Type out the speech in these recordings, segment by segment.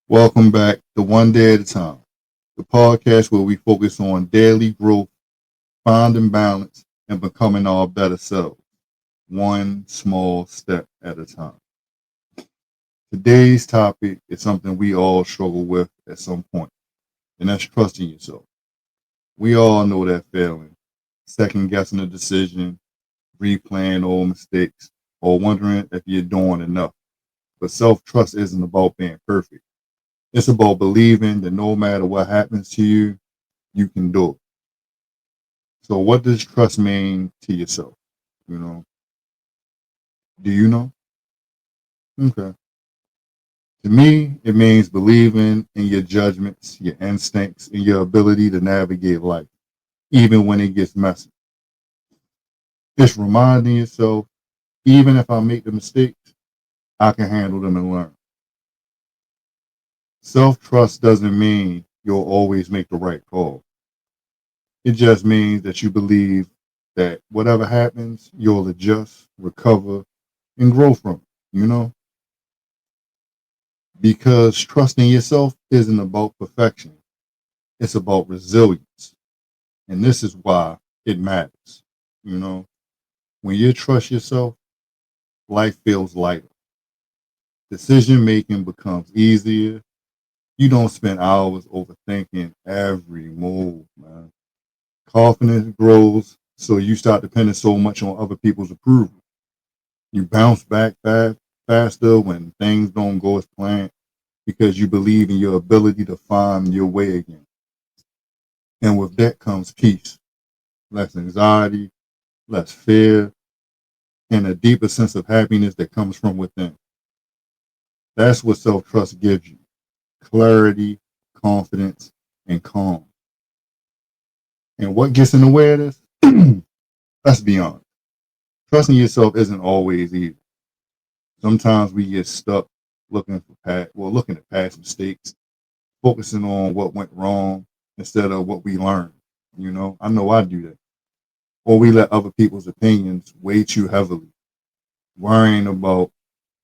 Welcome back to One Day at a Time, the podcast where we focus on daily growth, finding balance, and becoming our better selves, one small step at a time. Today's topic is something we all struggle with at some point, and that's trusting yourself. We all know that feeling, second guessing a decision, replaying old mistakes, or wondering if you're doing enough. But self trust isn't about being perfect. It's about believing that no matter what happens to you, you can do it. So what does trust mean to yourself? You know, do you know? Okay. To me, it means believing in your judgments, your instincts, and your ability to navigate life, even when it gets messy. It's reminding yourself, even if I make the mistakes, I can handle them and learn. Self trust doesn't mean you'll always make the right call. It just means that you believe that whatever happens, you'll adjust, recover, and grow from it, because trusting yourself isn't about perfection, it's about resilience. And this is why it matters. You know, when you trust yourself, life feels lighter. Decision making becomes easier. You don't spend hours overthinking every move, man. Confidence grows, so you start depending so much on other people's approval. You bounce back faster when things don't go as planned because you believe in your ability to find your way again. And with that comes peace, less anxiety, less fear, and a deeper sense of happiness that comes from within. That's what self trust gives you: clarity, confidence, and calm. And what gets in the way of this? Let's be honest. Trusting yourself isn't always easy. Sometimes we get stuck looking at past mistakes, focusing on what went wrong instead of what we learned. I know I do that. Or we let other people's opinions weigh too heavily, worrying about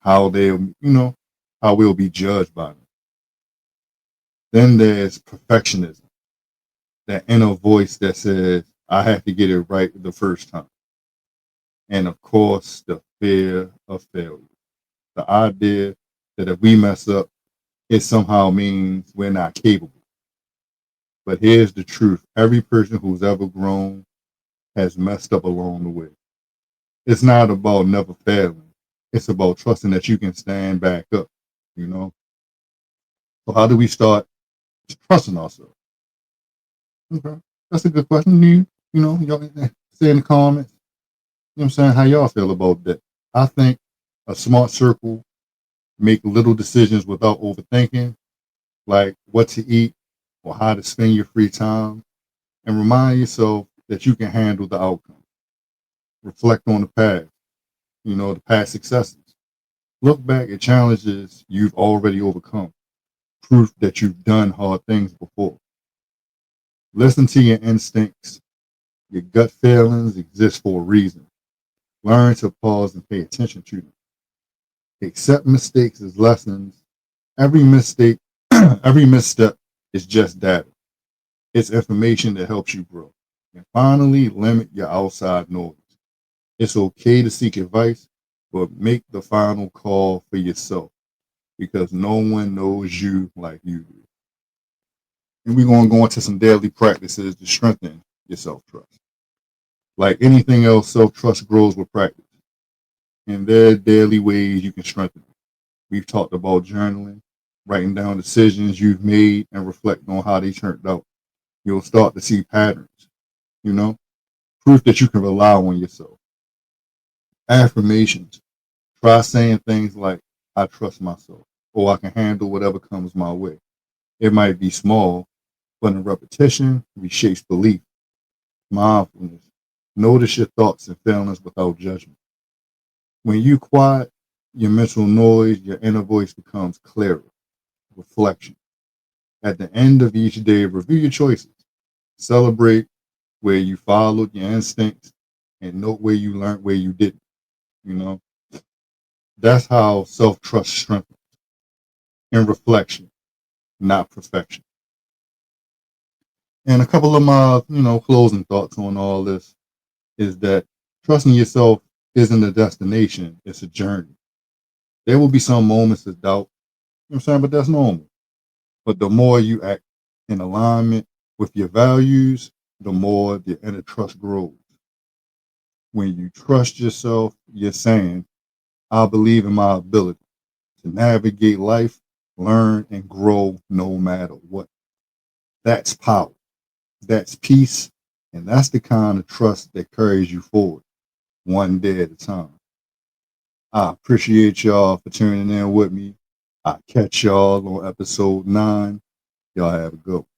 how we'll be judged by them. Then there's perfectionism, that inner voice that says, I have to get it right the first time. And of course, the fear of failure. The idea that if we mess up, it somehow means we're not capable. But here's the truth: every person who's ever grown has messed up along the way. It's not about never failing, it's about trusting that you can stand back up, you know? So, how do we start trusting ourselves? Okay. That's a good question. Y'all say in the comments, what I'm saying, how y'all feel about that. I think a smart circle, make little decisions without overthinking, like what to eat or how to spend your free time, and remind yourself that you can handle the outcome. Reflect on the past, the past successes. Look back at challenges you've already overcome, proof that you've done hard things before. Listen to your instincts. Your gut feelings exist for a reason. Learn to pause and pay attention to them. Accept mistakes as lessons. Every mistake, every misstep is just data. It's information that helps you grow. And finally, limit your outside noise. It's okay to seek advice, but make the final call for yourself because no one knows you like you do. And we're going to go into some daily practices to strengthen your self trust. Like anything else, self trust grows with practice. And there are daily ways you can strengthen it. We've talked about journaling, writing down decisions you've made, and reflecting on how they turned out. You'll start to see patterns, you know, proof that you can rely on yourself. Affirmations. Try saying things like, I trust myself, or I can handle whatever comes my way. It might be small, but in repetition, reshapes belief. Mindfulness. Notice your thoughts and feelings without judgment. When you quiet your mental noise, your inner voice becomes clearer. Reflection. At the end of each day, review your choices. Celebrate where you followed your instincts and note where you learned where you didn't. You know, that's how self trust strengthens in reflection. not perfection. And a couple of my, closing thoughts on all this is that trusting yourself isn't a destination, it's a journey. There will be some moments of doubt, you know what I'm saying, but that's normal. But the more you act in alignment with your values, the more the inner trust grows. When you trust yourself, you're saying, I believe in my ability to navigate life, learn, and grow no matter what. That's power. That's peace. And that's the kind of trust that carries you forward one day at a time. I appreciate y'all for tuning in with me. I'll catch y'all on episode 9. Y'all have a good one.